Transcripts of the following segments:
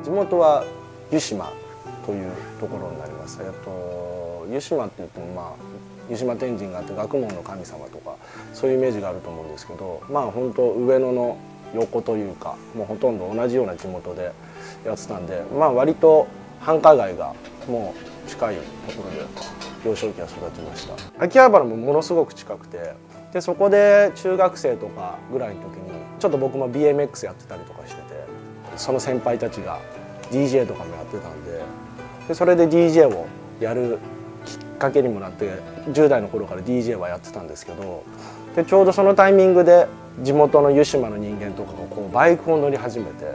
地元は湯島というところになります。湯島って言っても湯島天神があって学問の神様とかそういうイメージがあると思うんですけど、本当上野の横というかもうほとんど同じような地元でやってたんで、割と繁華街がもう近いところで幼少期は育ちました。秋葉原もものすごく近くて、でそこで中学生とかぐらいの時にちょっと僕も BMX やってたりとかしてて、その先輩たちが DJ とかもやってたんで、それで DJ をやるきっかけにもなって10代の頃から DJ はやってたんですけど、でちょうどそのタイミングで地元の湯島の人間とかがバイクを乗り始めて、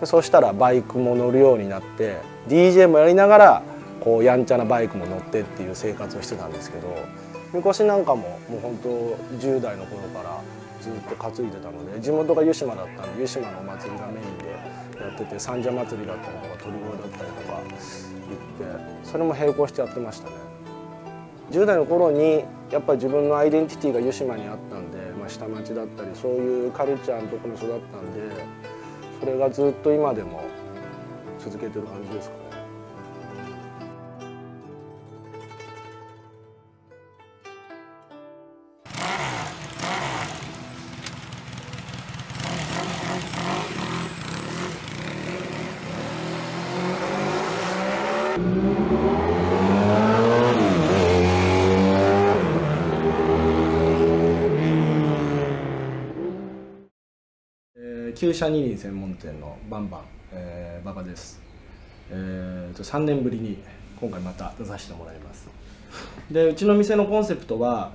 でそしたらバイクも乗るようになって DJ もやりながらやんちゃなバイクも乗ってっていう生活をしてたんですけど、みこしなんかももう本当10代の頃からずっと担いでたので、地元が湯島だったんで湯島のお祭りがメインでやってて、三社祭りだったりとか鳥越だったりとか行って、それも並行してやってましたね。10代の頃にやっぱり自分のアイデンティティが湯島にあったんで、下町だったりそういうカルチャーのところに育ったんで、それがずっと今でも続けてる感じですかね。旧車二輪専門店のバンバン、馬場です。3年ぶりに今回また出させてもらいます。でうちの店のコンセプトは、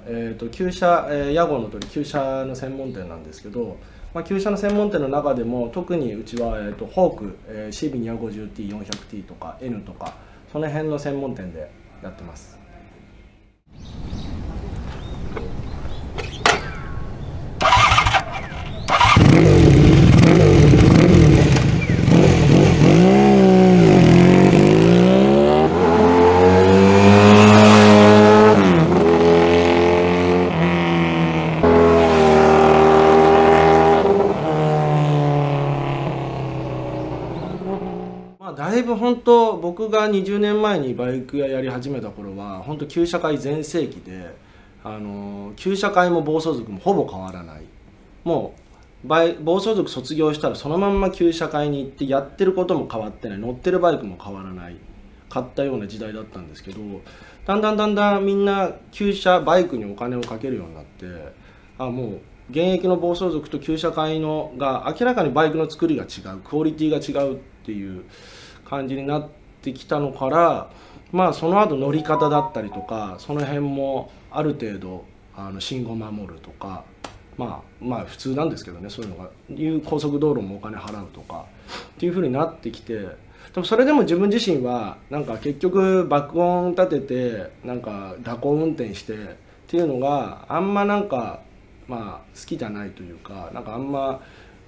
旧車、屋号の通り旧車の専門店なんですけど、旧車の専門店の中でも特にうちは、ホーク、CB250T400T とか N とかその辺の専門店でやってます。だいぶ本当僕が20年前にバイク屋やり始めた頃は本当旧車会全盛期で、旧車会も暴走族もほぼ変わらない、もう暴走族卒業したらそのまんま旧車会に行ってやってることも変わってない、乗ってるバイクも変わらない買ったような時代だったんですけど、だんだんみんな旧車バイクにお金をかけるようになって、もう現役の暴走族と旧車会のが明らかにバイクの作りが違う、クオリティが違うっていう感じになってきたのから、その後乗り方だったりとかその辺もある程度信号守るとか、普通なんですけどね、そういうのが高速道路もお金払うとかっていう風になってきて、でもそれでも自分自身はなんか結局爆音立ててなんか蛇行運転してっていうのがあんまなんか好きじゃないというか、なんかあんま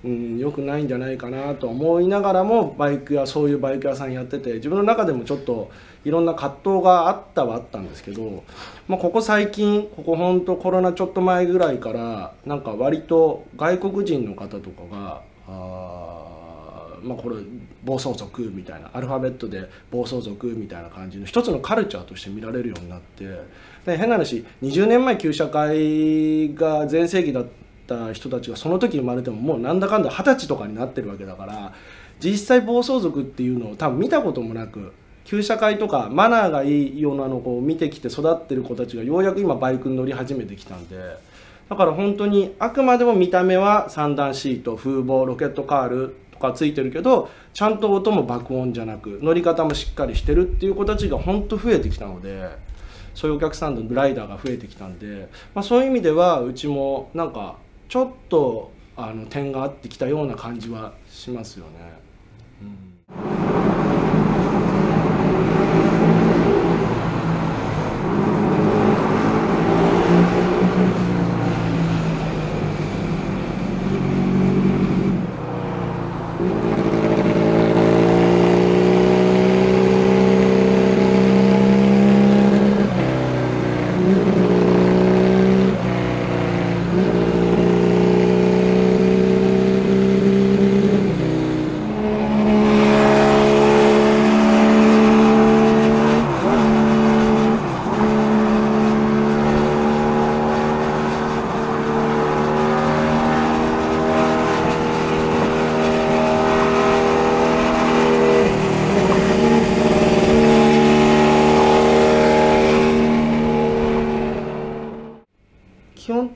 良くないんじゃないかなと思いながらもそういうバイク屋さんやってて、自分の中でもちょっといろんな葛藤があったんですけど、ここ最近ほんとコロナちょっと前ぐらいからなんか割と外国人の方とかがこれ暴走族みたいな、アルファベットで暴走族みたいな感じの一つのカルチャーとして見られるようになって、で変な話20年前旧車会が全盛期だった人たちがその時生まれてももうなんだかんだ20歳とかになってるわけだから、実際暴走族っていうのを多分見たこともなく、旧車会とかマナーがいいようなのを見てきて育ってる子たちがようやく今バイクに乗り始めてきたんで、だから本当にあくまでも見た目は3段シート、風貌、ロケットカールとかついてるけど、ちゃんと音も爆音じゃなく乗り方もしっかりしてるっていう子たちが本当増えてきたので、そういうお客さんのライダーが増えてきたんで、そういう意味ではうちもなんかちょっと点が合ってきたような感じはしますよね。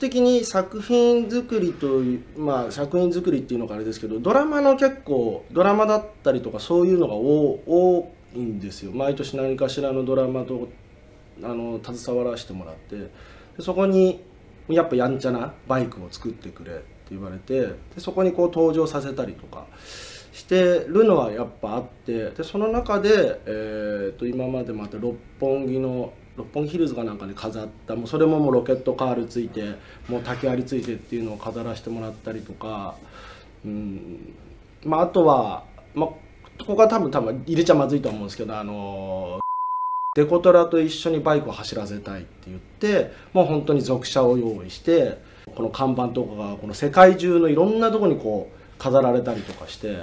的に作品作りという、まあ作品作りっていうのがあれですけど、ドラマの結構ドラマだったりとかそういうのが多いんですよ。毎年何かしらのドラマと携わらせてもらって、でそこにやっぱやんちゃなバイクを作ってくれって言われて、でそこにこう登場させたりとかしてるのはやっぱあって、でその中で、今までまた六本木ヒルズかなんかで飾った、もうそれももうロケットカールついて、もう竹槍ついてっていうのを飾らせてもらったりとか、まああとは、まあ、ここが多分入れちゃまずいと思うんですけど、デコトラと一緒にバイクを走らせたいって言って、もう本当に属車を用意して、この看板とかがこの世界中のいろんなとこにこう飾られたりとかして、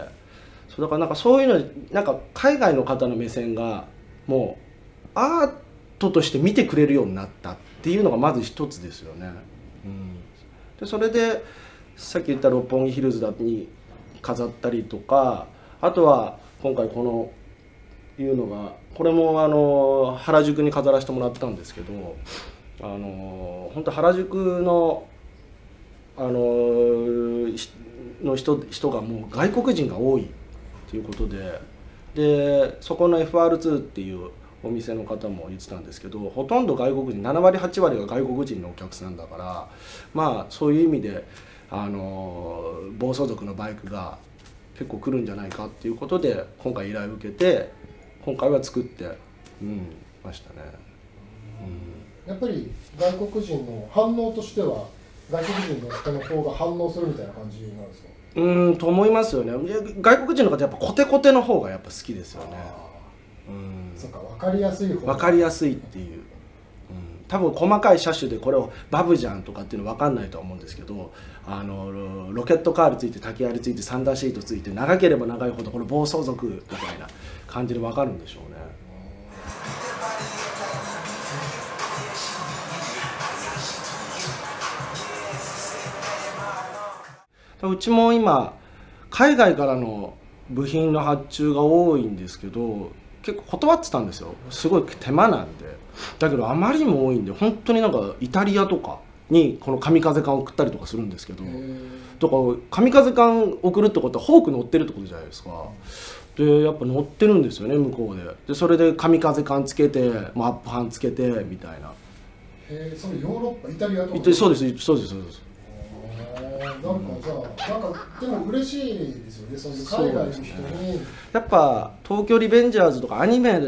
そうだからなんかそういうの、なんか海外の方の目線がもうアートとして見てくれるようになったっていうのがまず一つですよね。でそれでさっき言った六本木ヒルズに飾ったりとか、あとは今回このいうのが、これも原宿に飾らせてもらったんですけど、本当原宿の人がもう外国人が多いっていうことで、そこの FR2 っていうお店の方も言ってたんですけど、ほとんど外国人、7割8割が外国人のお客さんだから、まあそういう意味で暴走族のバイクが結構来るんじゃないかっていうことで今回依頼を受けて、今回は作ってましたね。やっぱり外国人の反応としては外国人の人の方が反応するみたいな感じなんですか？と思いますよね。外国人の方やっぱコテコテの方がやっぱ好きですよね。そうか、分かりやすい方。分かりやすいっていう。多分細かい車種でこれをバブじゃんとかっていうの分かんないとは思うんですけど、ロケットカールついて竹槍ついてサンダーシートついて長ければ長いほどこれ暴走族みたいな感じで分かるんでしょうね。うちも今海外からの部品の発注が多いんですけど、結構断ってたんですよ。すごい手間なんで。だけどあまりにも多いんで、本当になんかイタリアとかにこの神風缶を送ったりとかするんですけど、だから神風缶送るってことはフォーク乗ってるってことじゃないですか。でやっぱ乗ってるんですよね、向こうで。でそれで神風缶つけて、アップハンつけてみたいな。それヨーロッパ、イタリアとか？そうですそうです。なんかじゃあ、なんかでも嬉しいですよね、そういう海外の人に。やっぱ東京リベンジャーズとかアニメ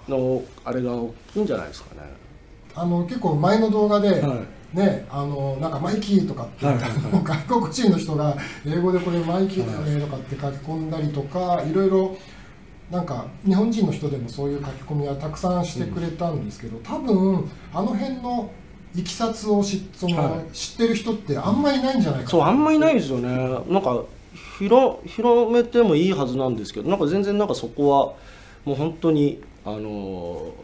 のあれが大きいんじゃないですかね。結構前の動画で、ね、なんかマイキーとかって、外国人の人が英語でこれマイキーだよねとかって書き込んだりとか、いろいろなんか日本人の人でもそういう書き込みはたくさんしてくれたんですけど、多分あの辺のいきさつを知ってる人ってあんまりいないんじゃないかな。そう、あんまりいないですよね。なんか広めてもいいはずなんですけど、なんか全然なんかそこはもう本当に掘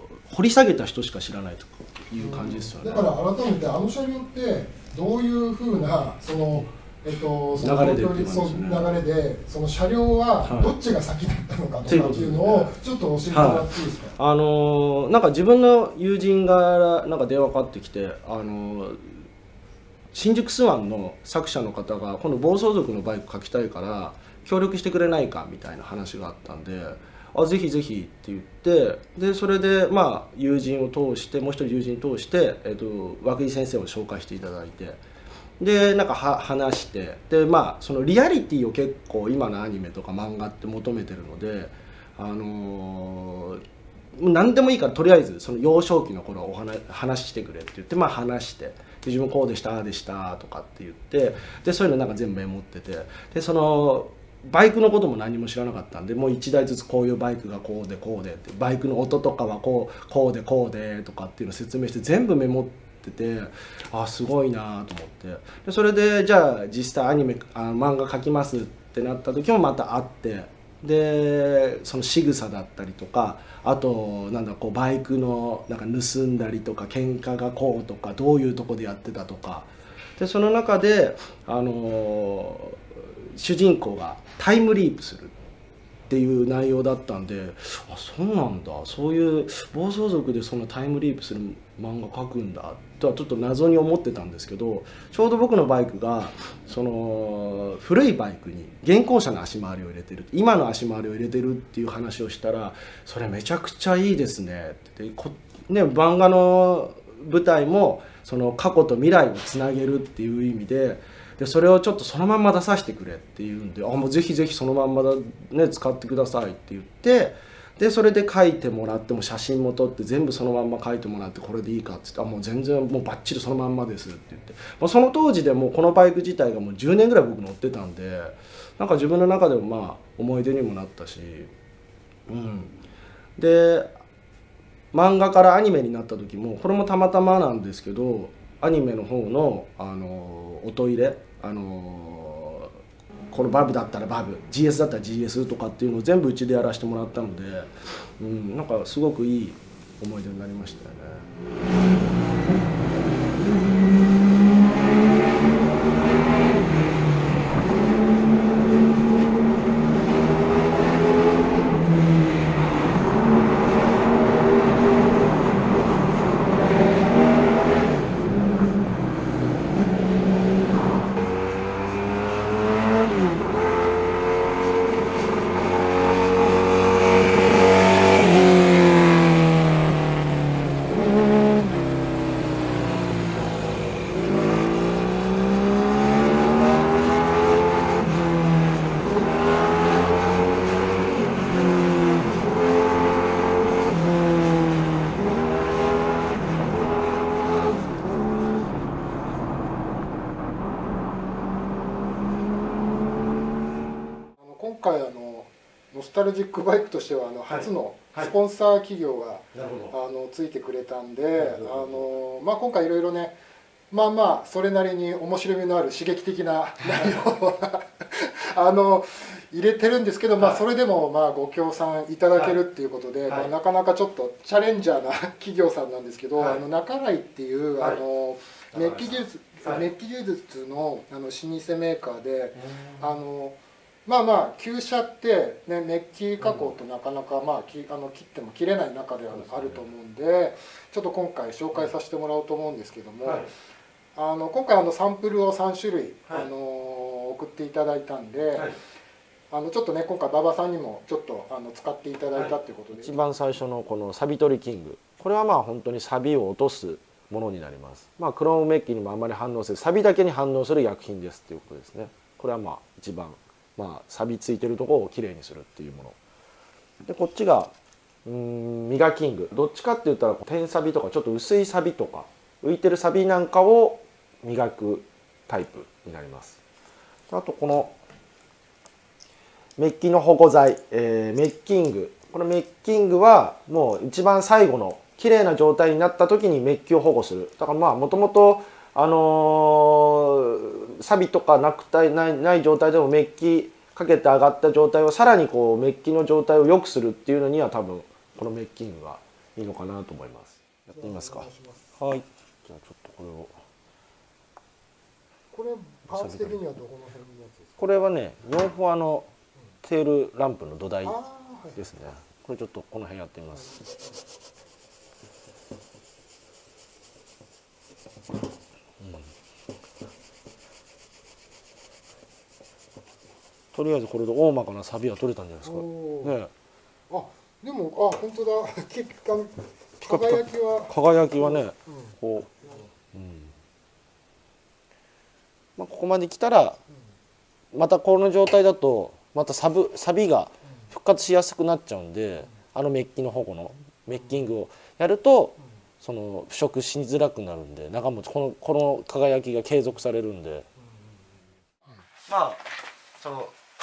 り下げた人しか知らないという感じですよね。だから改めて車両ってどういうふうなその流れでその車両はどっちが先だったのかとかっていうのをちょっと教えてもらっていいですか？なんか自分の友人がなんか電話かかってきて、新宿スワンの作者の方が今度暴走族のバイク描きたいから協力してくれないかみたいな話があったんで、ぜひぜひって言って、でそれでまあ友人を通して、もう一人友人通して、涌井先生を紹介していただいて、でなんか話して、でまあそのリアリティを結構今のアニメとか漫画って求めてるので、何でもいいからとりあえずその幼少期の頃話してくれって言って、まあ話して、で自分こうでしたああでしたとかって言って、でそういうのなんか全部メモってて、でそのバイクのことも何も知らなかったんで、もう1台ずつこういうバイクがこうでこうでって、バイクの音とかはこうでこうでとかっていうのを説明して全部メモってて、すごいなと思って、でそれでじゃあ実際漫画描きますってなった時もまた会って、でその仕草だったりとか、あとなんだこうバイクのなんか盗んだりとか喧嘩がこうとか、どういうとこでやってたとかで、その中で主人公がタイムリープするっていう内容だったんで、あ、そうなんだ、そういう暴走族でそんなタイムリープする漫画描くんだとはちょっと謎に思ってたんですけど、ちょうど僕のバイクがその古いバイクに現行車の足回りを入れてる、今の足回りを入れてるっていう話をしたら、それめちゃくちゃいいですねってね、漫画の舞台もその過去と未来をつなげるっていう意味で、それをちょっとそのまんま出させてくれっていうんで、もうぜひぜひそのまんまだ、ね、使ってくださいって言って、でそれで書いてもらって、も写真も撮って全部そのまんま書いてもらって、これでいいかっつって、もう全然もうバッチリそのまんまですって言って、その当時でもうこのバイク自体がもう10年ぐらい僕乗ってたんで、なんか自分の中でもまあ思い出にもなったし、で漫画からアニメになった時もこれもたまたまなんですけど、アニメの方の音入れ、このバブだったらバブ、 GS だったら GS とかっていうのを全部うちでやらせてもらったので、なんかすごくいい思い出になりましたよね。今回ノスタルジックバイクとしては初のスポンサー企業が、ついてくれたんで、今回いろいろね、それなりに面白みのある刺激的な内容は入れてるんですけど、それでもご協賛いただけるっていうことで、なかなかちょっとチャレンジャーな企業さんなんですけど、中来っていうメッキ技術の老舗メーカーで、旧車ってね、メッキ加工となかなか切っても切れない中ではあると思うんで、ちょっと今回紹介させてもらおうと思うんですけども、今回サンプルを3種類送っていただいたんで、ちょっとね今回馬場さんにもちょっと使っていただいたっていうことで、一番最初のこのサビ取りキング、これは本当にサビを落とすものになります。クロームメッキにもあんまり反応せず、サビだけに反応する薬品ですっていうことですね。これは一番錆びついてるところをきれいにするっていうもので、こっちが磨キング、どっちかって言ったら点錆びとかちょっと薄い錆とか浮いてる錆なんかを磨くタイプになります。あとこのメッキの保護剤、メッキング、このメッキングはもう一番最後のきれいな状態になった時にメッキを保護する。だからもともと錆とかない状態でもメッキかけて上がった状態をさらにメッキの状態を良くするっていうのには多分このメッキングがいいのかなと思います。やってみますか。はい。じゃあちょっとこれを。これパーツ的にはどこの辺のやつですか？これはね、4フォアのテールランプの土台ですね。これちょっとこの辺やってみます。とりあえずこれで大まかな錆は取れたんじゃないですか。ね。でも本当だ。輝きはね、ここまで来たらまたこの状態だとまた錆が復活しやすくなっちゃうんで、メッキの保護のメッキングをやると腐食しづらくなるんで、長持ちこの輝きが継続されるんで、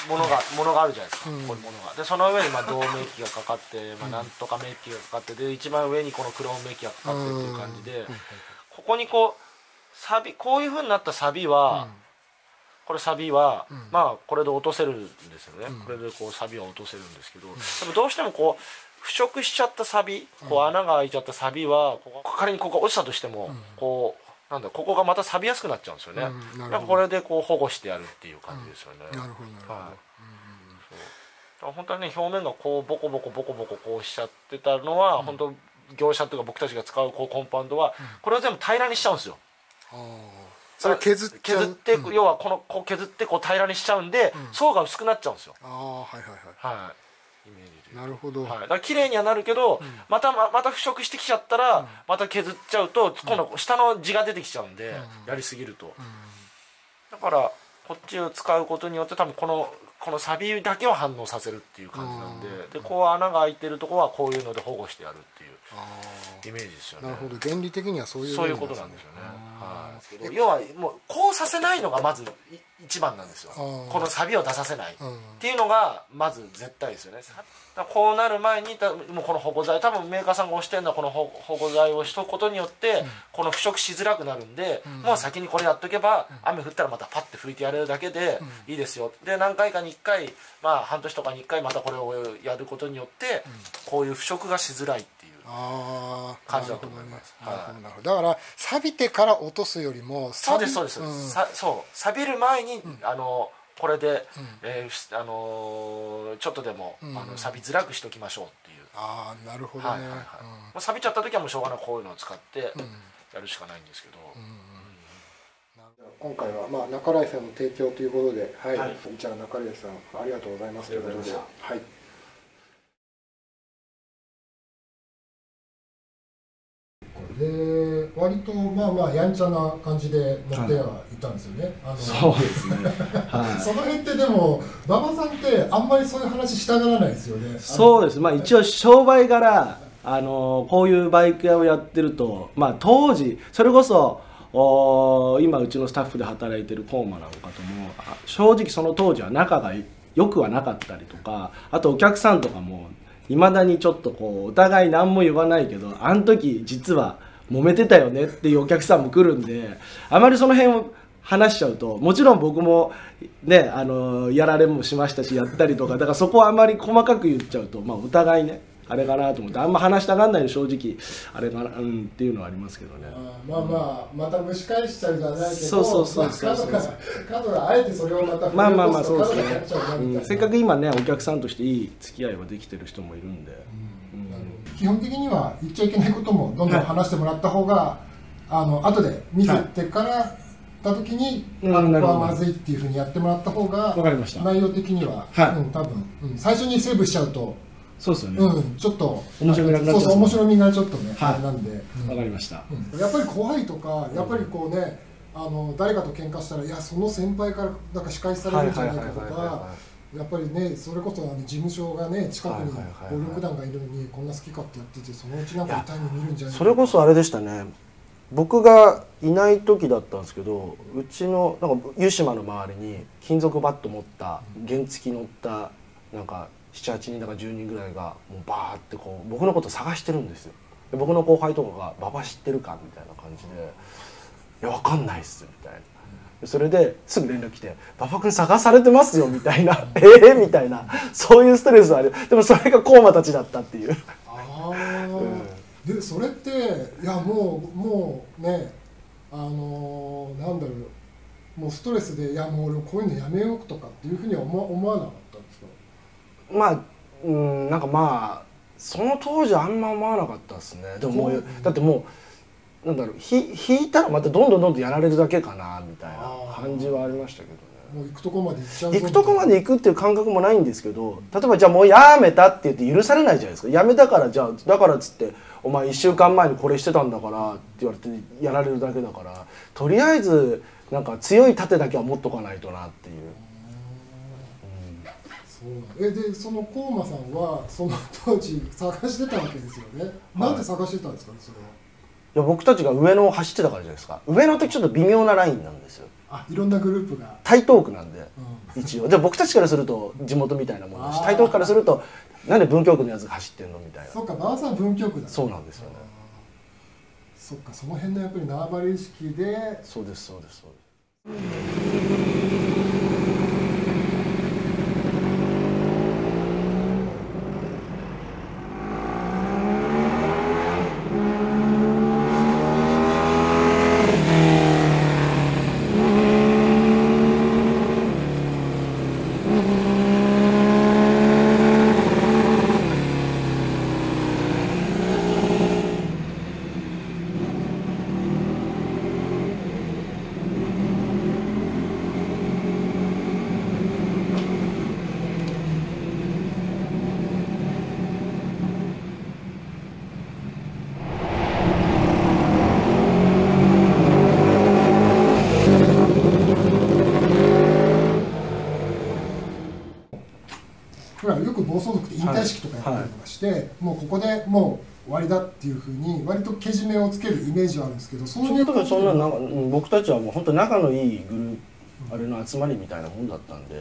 ものがあるじゃないですか、こういうものが。でその上に銅メッキがかかって、なんとかメッキがかかって、で一番上にこのクロームメッキがかかってっていう感じで、ここにこういうふうになった錆は、これこれで落とせるんですよね。これで錆は落とせるんですけど、でもどうしても腐食しちゃった錆、穴が開いちゃった錆は仮にここ落ちたとしても、ここがまた錆びやすくなっちゃうんですよね。これで保護してやるっていう感じですよね。なるほどなるほど。本当はね表面がこうボコボコボコボコこうしちゃってたのは、本当業者というか僕たちが使うこうコンパウンドは、これを全部平らにしちゃうんですよ。それ削って要はこう削ってこう平らにしちゃうんで、層が薄くなっちゃうんですよ。はいはいはい、イメージで。なるほど。だから綺麗にはなるけど、また腐食してきちゃったら、また削っちゃうと今度下の地が出てきちゃうんで、やりすぎると。だからこっちを使うことによって多分このサビだけを反応させるっていう感じなんで、こう穴が開いてるところはこういうので保護してやるっていうイメージですよね。なるほど、原理的にはそういうことなんですよね。要はもうこうさせないのがまず一番なんですよ。このサビを出させないっていうのがまず絶対ですよね。こうなる前にもうこの保護剤、多分メーカーさんが押してるのはこの保護剤をしとくことによってこの腐食しづらくなるんで、もう先にこれやっとけば雨降ったらまたパッて拭いてやれるだけでいいですよ。で何回かに1回、半年とかに1回またこれをやることによってこういう腐食がしづらいっていう感じだと思います。だから錆びてから落とすよりも、そうですそうです、錆びる前にこれでちょっとでも錆びづらくしときましょうっていう。なるほどね。錆びちゃった時はもうしょうがないこういうのを使ってやるしかないんですけど。今回は中来さんの提供ということで、じゃあ中来さんありがとうございますということで、はい。で割とやんちゃな感じで乗ってはいたんですよね。そうですね。その辺ってでも馬場さんってあんまりそういう話したがらないですよね。そうです。一応商売柄こういうバイク屋をやってると、当時それこそ今うちのスタッフで働いてるコーマなんかとも正直その当時は仲が良くはなかったりとか、あとお客さんとかもいまだにちょっとお互い何も言わないけど、あの時実は揉めてたよねっていうお客さんも来るんで、あまりその辺を話しちゃうと、もちろん僕もねやられもしましたしやったりとか、だからそこはあまり細かく言っちゃうとお互いねあれかなと思って、あんま話したがんないの正直あれかな、っていうのはありますけどね。また蒸し返しちゃうじゃないけど、角があえてそれをまたそうですね。せっかく今ねお客さんとしていい付き合いはできてる人もいるんで、基本的には言っちゃいけないこともどんどん話してもらった方が後で見せてからた時にここはまずいっていうふうにやってもらった方が内容的には多分最初にセーブしちゃうと。そうですよね。ちょっと面白みがなくなっちゃう。面白みがちょっとね、なんで。わかりました。やっぱり怖いとか、やっぱりこうね、誰かと喧嘩したら、いやその先輩からなんか仕返しされるんじゃないかとか、やっぱりねそれこそ事務所がね近くに暴力団がいるのにこんな好き勝手やってて、そのうちなんか痛いの見るんじゃないか。それこそあれでしたね。僕がいない時だったんですけど、うちのなんか湯島の周りに金属バット持った原付乗ったなんか7、8人だか10人ぐらいがもうバーって僕のこと探してるんですよ。で僕の後輩とかが「馬場知ってるか?」みたいな感じで「いや分かんないっす」みたいな。それですぐ連絡来て「馬場君探されてますよ」みたいな「みたいな、そういうストレスある。でもそれがコーマたちだったっていう。でそれっていやもうねなんだろう、もうストレスでいやもう俺こういうのやめようとかっていうふうには思わなかったんですか？なんかその当時あんま思わなかったですね。でもだってもうなんだろう、引いたらまたどんどんやられるだけかなみたいな感じはありましたけどね。もう行くとこまで行っちゃう。行くとこまで行くっていう感覚もないんですけど、例えばじゃあもうやめたって言って許されないじゃないですか。やめたからじゃあだからっつってお前1週間前にこれしてたんだからって言われてやられるだけだから、とりあえずなんか強い盾だけは持っとかないとなっていう。でそのコーマさんはその当時探してたわけですよね。なんで探してたんですかね、それは。いや僕たちが上野を走ってたからじゃないですか。上野ってちょっと微妙なラインなんですよ。いろんなグループが台東区なんで、一応で僕たちからすると地元みたいなもんだし、台東区からするとなんで文京区のやつが走ってんのみたいな。そっか、馬場さん文京区だ。そうなんですよね。そっか、その辺のやっぱり縄張り意識で。そうですそうですそうです。りとかして、もうここでもう終わりだっていうふうに割とけじめをつけるイメージはあるんですけど、その時はそんななんか僕たちはもう本当仲のいいグループ、あれの集まりみたいなもんだったんで、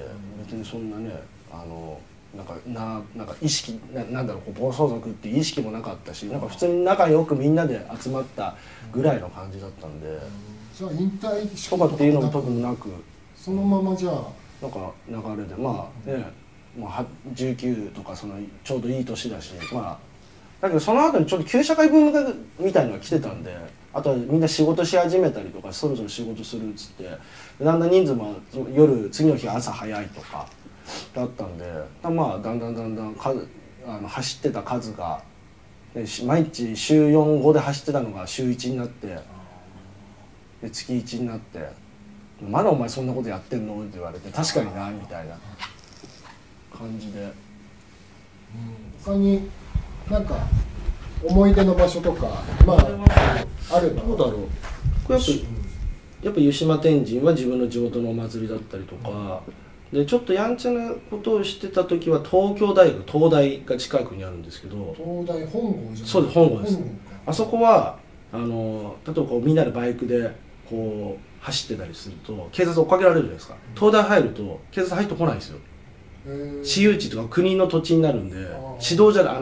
別にそんなねなんか意識なんだろう、暴走族っていう意識もなかったし、なんか普通に仲良くみんなで集まったぐらいの感じだったんで、じゃあ引退式とかっていうのも特になく、そのままじゃあなんか流れでまあね、19とかそのちょうどいい年だし、まあだけどその後にちょっと旧社会ブームみたいのが来てたんで、あとはみんな仕事し始めたりとか、そろそろ仕事するっつって、だんだん人数も次の日朝早いとかだったんで、まあだんだん走ってた数が毎日週4、5で走ってたのが週1になって、で月1になって、まだお前そんなことやってんのって言われて、確かになみたいな感じで。他になんか思い出の場所とかあれば。どうだろう、これやっぱ湯島天神は自分の地元のお祭りだったりとか、でちょっとやんちゃなことをしてた時は東京大学、東大が近くにあるんですけど、東大本郷じゃない？そうです、本郷です。あそこは例えばこうみんなでバイクでこう走ってたりすると警察追っかけられるじゃないですか。東大入ると警察入ってこないんですよ。私有地とか国の土地になるんで、国道じゃな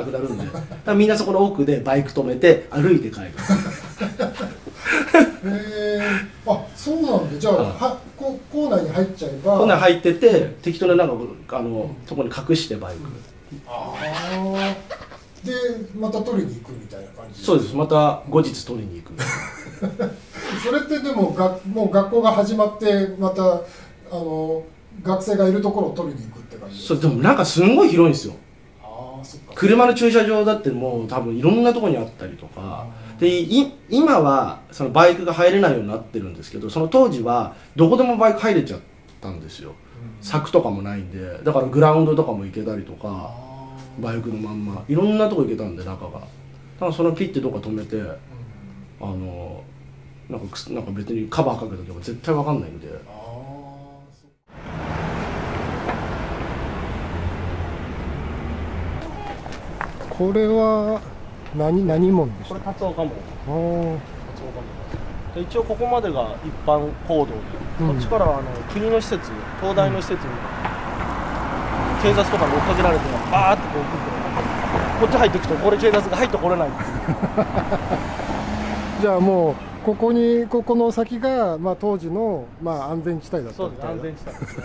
くなるんで、だからみんなそこの奥でバイク止めて歩いて帰る。あ、そうなんで、じゃあ校内に入っちゃえば、校内入ってて適当ななんかとこに隠してバイク。でまた取りに行くみたいな感じ。そうです。また後日取りに行く。それってでももう学校が始まってまた学生がいるところを取りに行くって感じですか？そう、でもなんかすんごい広いんですよ。そっか。車の駐車場だってもう多分いろんなところにあったりとかで、今はそのバイクが入れないようになってるんですけど、その当時はどこでもバイク入れちゃったんですよ。柵とかもないんで、だからグラウンドとかも行けたりとか、バイクのまんまいろんなとこ行けたんで、中がただそのピッてどっか止めて、なんか別にカバーかけとけば絶対わかんないんで。これは何門でしこた？れ辰岡門。で一応ここまでが一般公道で、こっちからは国の施設、東大の施設に警察とかに追っかけられてバーってこう送って、こっち入っていくとこれ警察が入ってこれないんです。じゃあもうここの先が当時の安全地帯だった。そうです、安全地帯ですね。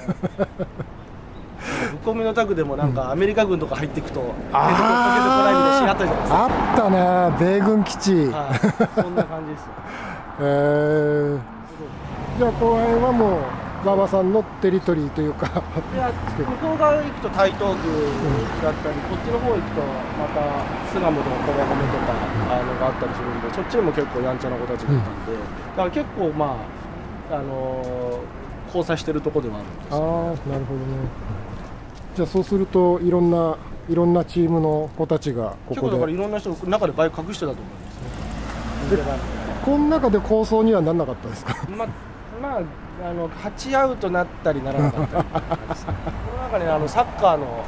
ぶっ込みのタグでもなんかアメリカ軍とか入っていくと警察追っかけてこないみたいなシーンあったじゃないですか。あったな、米軍基地。そんな感じですよ。じゃあこの辺はもう馬場さんのテリトリーというか。いや、向こう側行くと台東区だったり、こっちの方行くとまた巣鴨とか駒込とかがあったりするんで、そっちにも結構やんちゃな子たちがいたんで、だから結構交差してるとこではあるんですよ。なるほどね。じゃあそうするといろんなチームの子たちがここで。結構だからいろんな人中でバイク隠してたと思いますね。この中で構想にはならなかったですか？8アウトなったりならなかったりですね。この中にサッカーの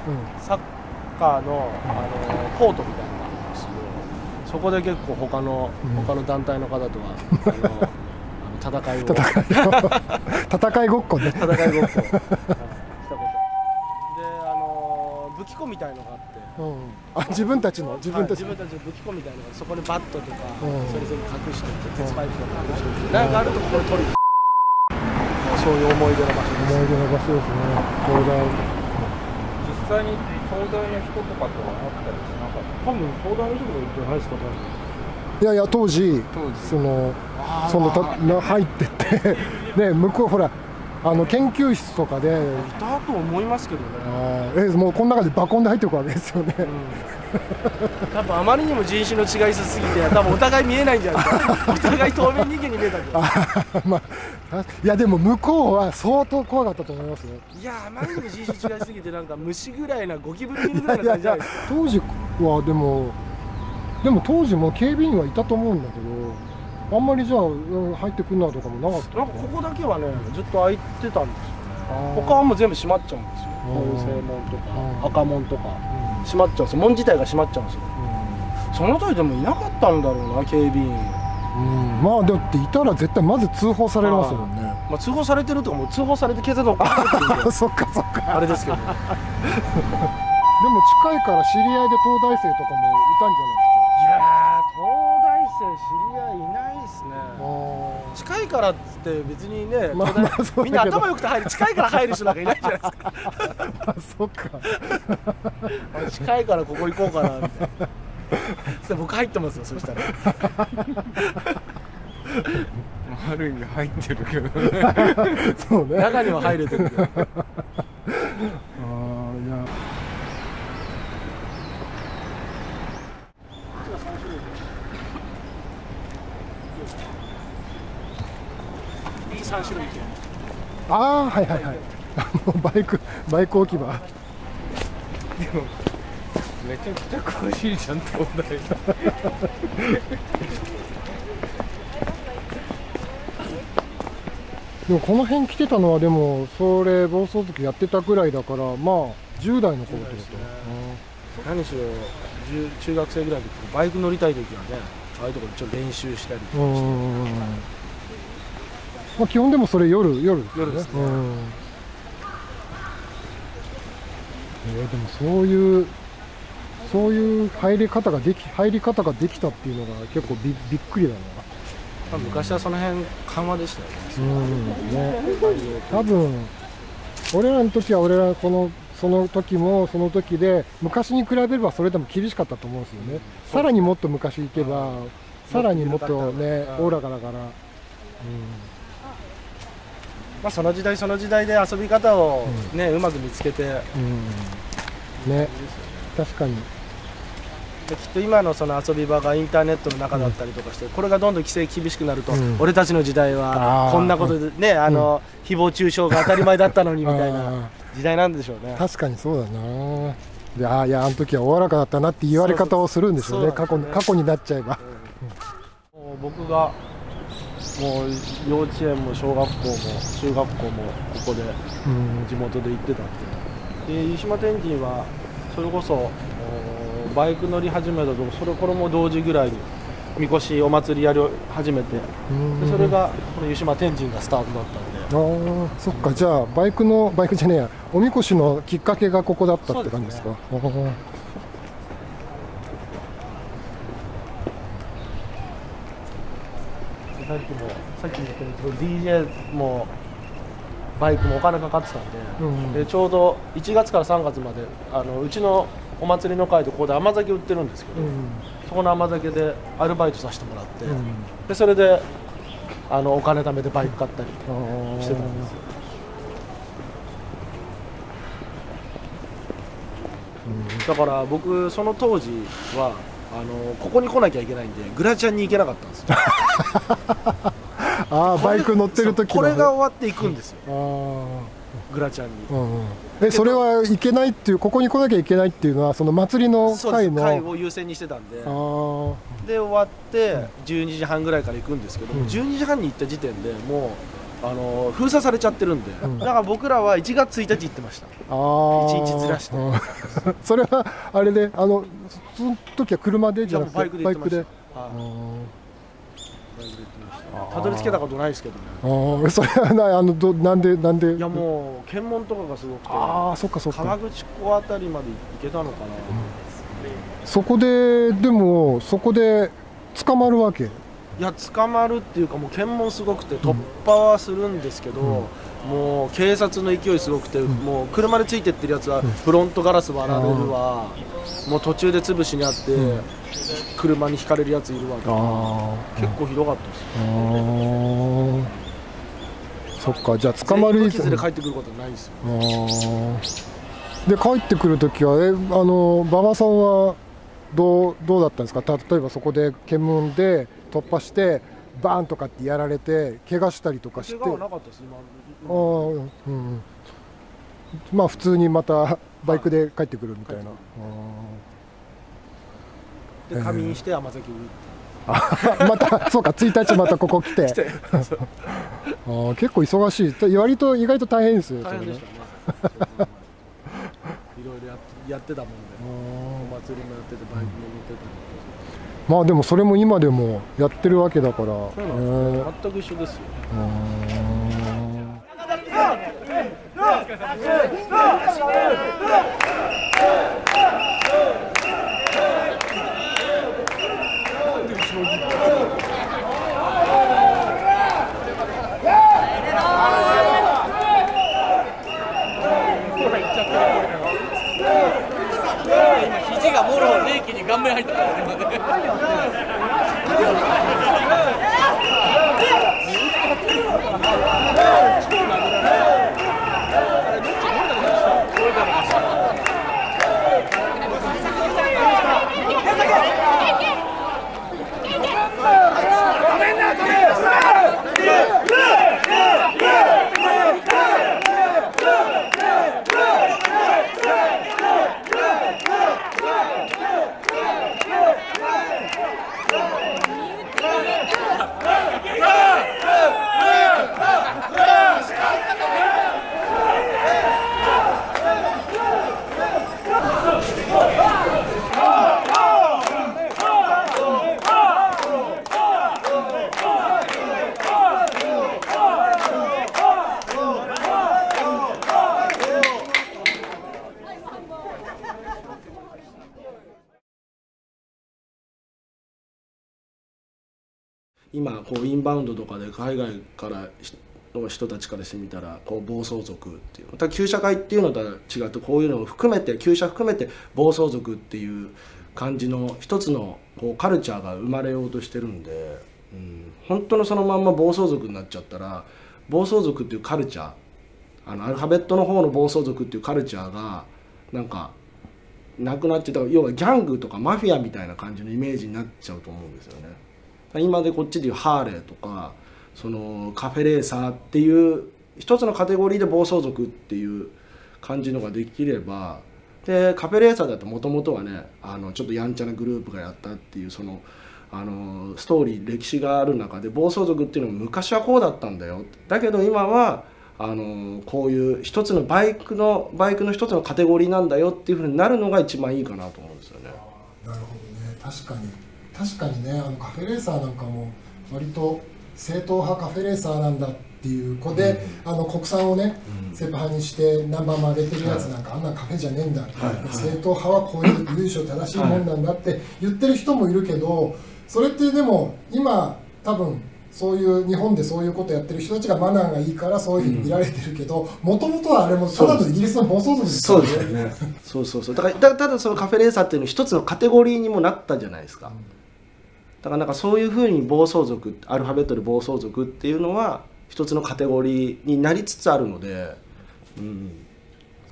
コートみたいなのがあるんですけど、そこで結構他の団体の方とは戦いごっこね。戦いごっこしたことで、武器庫みたいのがあって、自分たちの武器庫みたいなのがそこにバットとかそれぞれ隠しておいて、鉄パイプとか隠しておいて、なんかあるとここで取りに、そういう思い出の場所です。思い出の場所ですね。東大。実際に東大の人とかとは会ったりしなかった？多分東大の人とか言ってないですか？いや当時入っててね、向こうほら研究室とかでいたと思いますけどね。もうこの中でバコンで入っていくわけですよね。多分あまりにも人種の違いすぎて、多分お互い見えないんじゃないですか。お互い透明人間に見えたんじゃないいやでも向こうは相当怖かったと思いますよ。いや、あまりにも人種違いすぎて、なんか虫ぐらいなゴキブリ見るぐらいな感じじゃないですか。当時はでも当時も警備員はいたと思うんだけど、あんまりじゃあ入ってくんなとかもなかった。なんかここだけはねずっと開いてたんですよ。他はもう全部閉まっちゃうんですよ。こういう正門とか赤門とか。閉まっちゃうんですよ。門自体が閉まっちゃうんですよ。その時でもいなかったんだろうな、警備員。まあだっていたら絶対まず通報されますもんね。まあ通報されてるとか、もう通報されて警察が怒ってるっていうそっかそっか。あれですけど。でも近いから知り合いで東大生とかもいたんじゃないですか。いやー、東大生知り合いいないですね。近いからっつって別にね、まあまあそうだけどみんな頭良くて入る、近いから入る人なんかいないじゃないですか。あ、そっか。近いからここ行こうかなみたいな。そして僕入ってますよ、そしたら。ある意味入ってるけどね。そうね。中には入れてるけど。いや。いい3種類。ああ、はいはいはい。バイク置き場。でもめちゃくちゃ詳しいじゃん、東大。でもこの辺来てたのはでもそれ暴走族やってたぐらいだから、まあ10代の頃ってこ何しろ中学生ぐらいの時バイク乗りたい時はね、ああいうところでちょっと練習したりとかと。して。まあ基本でもそれ夜ですよね。夜ですね。でもそういう入り方ができたっていうのが結構びっくりだな。まあ昔はその辺緩和でしたよね。ね、多分俺らの時はその時もその時で昔に比べればそれでも厳しかったと思うんですよね。さらにもっと昔行けばさらにもっとねおおらかだから、まあその時代その時代で遊び方をね、うまく見つけて、ね、確かに。できっと今のその遊び場がインターネットの中だったりとかして、これがどんどん規制厳しくなると、俺たちの時代はこんなことでね、誹謗中傷が当たり前だったのにみたいな時代なんでしょうね。確かにそうだな。で、いやあの時はおおらかだったなって言われ方をするんでしょうね。過去になっちゃえば。もう僕がもう幼稚園も小学校も中学校もここで地元で行ってたんで、湯島天神はそれこそバイク乗り始めたところも同時ぐらいにみこしお祭りやり始めて、でそれがこの湯島天神がスタートだったんで。ああ、そっか。じゃあバイクじゃねえや、おみこしのきっかけがここだったって感じですか。さっきも言ったように DJ もバイクもお金かかってたんで、でちょうど1月から3月までうちのお祭りの会でここで甘酒売ってるんですけど、そこの甘酒でアルバイトさせてもらって、でそれでお金貯めてバイク買ったりしてたんですよ。だから僕その当時はここに来なきゃいけないんでグラチャンに行けなかったんですよ。ああ、バイク乗ってる時これが終わっていくんですよ、グラチャンに。それはいけないっていう、ここに来なきゃいけないっていうのはその祭りの会を優先にしてたんで、で終わって12時半ぐらいから行くんですけど、12時半に行った時点でもう封鎖されちゃってるんで、だから僕らは1月1日行ってました。1日ずらして。それはあれでその時は車でじゃなくてバイクで行ってました。たどり着けたことないですけどね。それはなんで。いやもう検問とかがすごくて、そっかそっか。川口湖あたりまで行けたのかな。そこで捕まるわけ。いや捕まるっていうか、もう検問すごくて突破はするんですけど、もう警察の勢いすごくて、もう車でついてってるやつはフロントガラス割られるわ、もう途中で潰しにあって、車にひかれるやついるわけ。結構ひどかったです。そっか。じゃあ捕まる傷で帰ってくることはないですよ。で帰ってくるときは馬場さんはどうだったんですか。例えばそこで検問で突破してバーンとかってやられて怪我したりとかして。怪我はなかったです。まあ普通にまたバイクで帰ってくるみたいな。で仮眠して甘酒売る。またそうか、1日またここ来て。結構忙しい。割と意外と大変ですよ。大変でしたね。いろいろやっやってたもんで、お祭りもやっててバイクも乗ってたり。まあでもそれも今でもやってるわけだから。そうなんですよ、全く一緒ですよ。今肘がもろ冷気に顔面入ったからね。今こうインバウンドとかで海外からの人たちからしてみたらこう暴走族っていう、また旧社会っていうのとは違ってこういうのを含めて旧社含めて暴走族っていう感じの一つのこうカルチャーが生まれようとしてるんで、本当のそのまんま暴走族になっちゃったら暴走族っていうカルチャー、アルファベットの方の暴走族っていうカルチャーがなんかなくなっちゃった、要はギャングとかマフィアみたいな感じのイメージになっちゃうと思うんですよね。今でこっちでいうハーレーとかそのカフェレーサーっていう一つのカテゴリーで暴走族っていう感じのができれば、でカフェレーサーだともともとはねちょっとやんちゃなグループがやったっていうそのストーリー歴史がある中で暴走族っていうのも昔はこうだったんだよ、だけど今はこういう一つのバイクの一つのカテゴリーなんだよっていうふうになるのが一番いいかなと思うんですよね。なるほどね、確かにね、カフェレーサーなんかも割と正統派カフェレーサーなんだっていう子で、国産をね、セープ派にしてナンバーも上げてるやつなんか、あんなカフェじゃねえんだ、正統派はこういう由緒正しいもんなんだって言ってる人もいるけど、それってでも今多分そういう日本でそういうことやってる人たちがマナーがいいからそういうふうに見られてるけど、もともとはあれもただのイギリスの暴走族ですよね。そうですよね。そうだからただそのカフェレーサーっていうの一つのカテゴリーにもなったじゃないですか。だからなんかそういうふうに暴走族、アルファベットで暴走族っていうのは一つのカテゴリーになりつつあるので、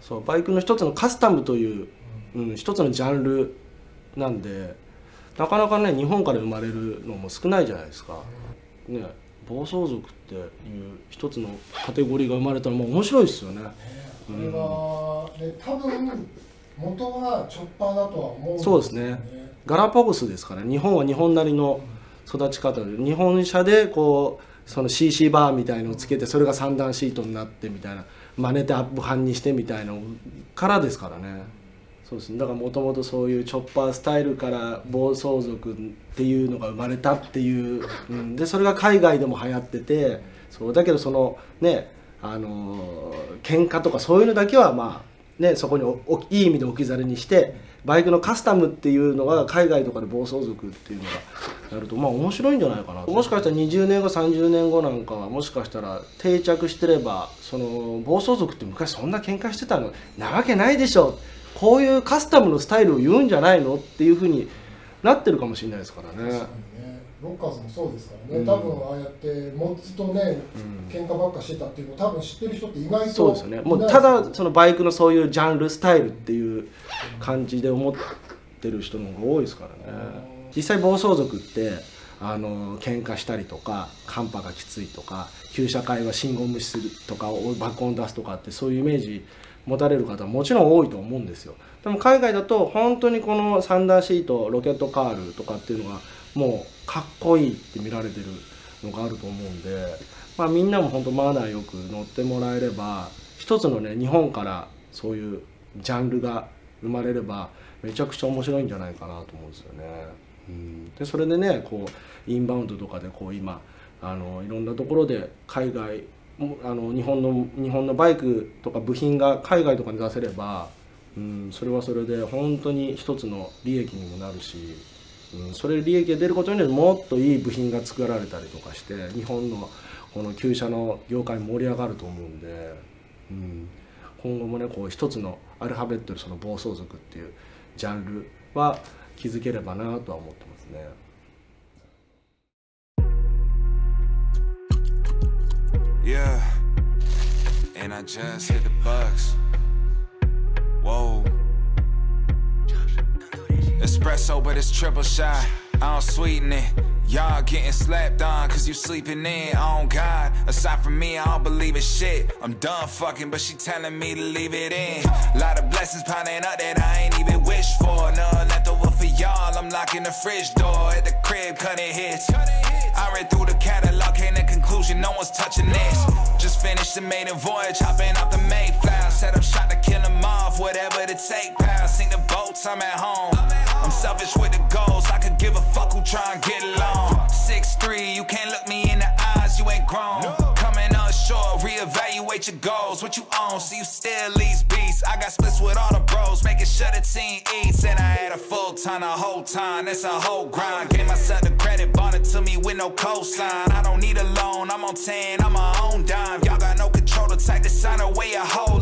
そうバイクの一つのカスタムという、一つのジャンルなんで、なかなかね日本から生まれるのも少ないじゃないですか。ね、暴走族っていう一つのカテゴリーが生まれたらもう面白いですよね。これは、多分元はチョッパーだとは思うんですよね。そうですね。ガラパゴスですから、日本は日本なりの育ち方で、日本車でこうその CC バーみたいのをつけて、それが3段シートになってみたいな、真似てアップ版にしてみたいのからですからね。そうですね。だからもともとそういうチョッパースタイルから暴走族っていうのが生まれたっていう、でそれが海外でも流行ってて、そうだけどそのね喧嘩とかそういうのだけはまあねそこにいい意味で置き去りにして、バイクのカスタムっていうのが海外とかで暴走族っていうのがやるとまあ面白いんじゃないかな。もしかしたら20年後30年後なんかはもしかしたら定着してれば、その暴走族って昔そんな喧嘩してたのなわけないでしょ、こういうカスタムのスタイルを言うんじゃないのっていうふうになってるかもしれないですからね。確かにね、ロッカーズもそうですからね、多分ああやってモッツとね、喧嘩ばっかしてたっていうのを多分知ってる人って意外とそうですよね。もうただそのバイクのそういうジャンルスタイルっていう感じで思ってる人の方が多いですからね。実際暴走族って喧嘩したりとか、寒波がきついとか、旧車会は信号無視するとか爆音出すとかって、そういうイメージ持たれる方はもちろん多いと思うんですよ。でも海外だと本当にこの3段シートロケットカールとかっていうのがもうかっこいいって見られてるのがあると思うんで、まあ、みんなも本当マナーよく乗ってもらえれば、一つのね日本からそういうジャンルが生まれればめちゃくちゃ面白いんじゃないかなと思うんですよね。でそれでねこうインバウンドとかでこう今いろんなところで海外日本のバイクとか部品が海外とかに出せれば、それはそれで本当に一つの利益にもなるし、それ利益が出ることによってもっといい部品が作られたりとかして日本のこの旧車の業界盛り上がると思うんで、今後もねこう一つのアルファベットでその暴走族っていうジャンルは築ければなとは思ってますね。Yeah, and I just hit the bucks. Whoa. Espresso, but it's triple shot. I don't sweeten it. Y'all getting slapped on cause you sleeping in on God. Aside from me, I don't believe in shit. I'm done fucking, but she telling me to leave it in. Lot of blessings piling up that I ain't even wished for. None left over for y'all. I'm locking the fridge door at the crib, cutting hits. I read through the catalog, came to conclusion, no one's touching this. Just finished the maiden voyage, hopping off the Mayflower. Set up shot to kill them off, whatever to take power. Sing the boats, I'm at home. I'm selfish with the goals, I could give a fuck who try and get along. 6'3", you can't look me in the eyes, you ain't grown. Coming up short, reevaluate your goals. What you own, so you still lease beats. I got splits with all the bros, making sure the team eats. And I had a full time the whole time, that's a whole grind. Gave myself the credit, bought it to me with no cosign. I don't need a loan, I'm on 10, I'm my own dime. Y'all got no control, the type to sign away a whole